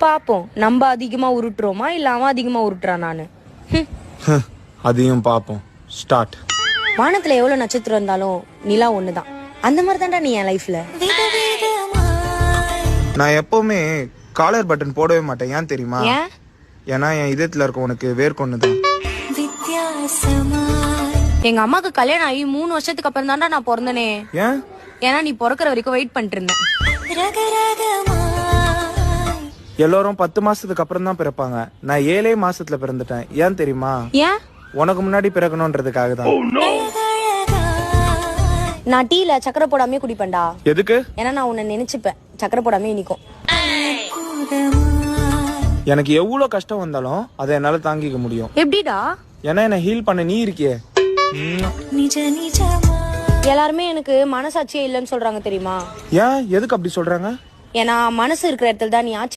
பாப்போம் நம்ம அதிகமா உருட்டுறோமா இல்ல அவன் அதிகமா உருட்டுறான் நானு. அதையும் பாப்போம். ஸ்டார்ட். வானத்துல எவ்வளவு நட்சத்திரம் இருந்தாலும் நிலா ஒண்ணுதான். அந்த மாதிரி தான்டா நீ என் லைஃப்ல. நான் எப்பவுமே காலர் பட்டன் போடவே மாட்டேன். ஏன் தெரியுமா? ஏன்? ஏன்னா என் இதயத்துல இருக்க உனக்கு வேர்க்கொன்னுதான். எங்க அம்மாக்கு கல்யாணம் ஆகி 3 வருஷத்துக்கு அப்புறம் தான்டா நான் பிறந்தனே. ஏன்? ஏன்னா நீ பிறக்கிற வரைக்கும் வெயிட் பண்ணிட்டு இருந்தேன். எல்லாரும் 10 மாசத்துக்கு அப்புறம் தான் பிறப்பாங்க. நான் 7 மாசத்துல பிறந்துட்டேன். ஏன் தெரியுமா? ஏன்? உனக்கு முன்னாடி பிறக்கணும்ன்றதுக்காக தான். நான் டீல சக்கரை போடாமே குடிப்பேன்டா. எதுக்கு? ஏன்னா நான் உன்னை நினைச்சுப்பேன். சக்கரை போடாமே இனிக்கும். எனக்கு எவ்வளவு கஷ்டம் வந்தாலும் அதை என்னால தாங்கிக்க முடியும். எப்படிடா? ஏன்னா என்ன ஹீல் பண்ண நீ இருக்கியே. எல்லாருமே எனக்கு மனசாட்சியே இல்லைன்னு சொல்றாங்க தெரியுமா? ஏன்? எதுக்கு அப்படி சொல்றாங்க? ஏன்னா மனசு இருக்கிற இடத்துல தான் நீ ஆட்சி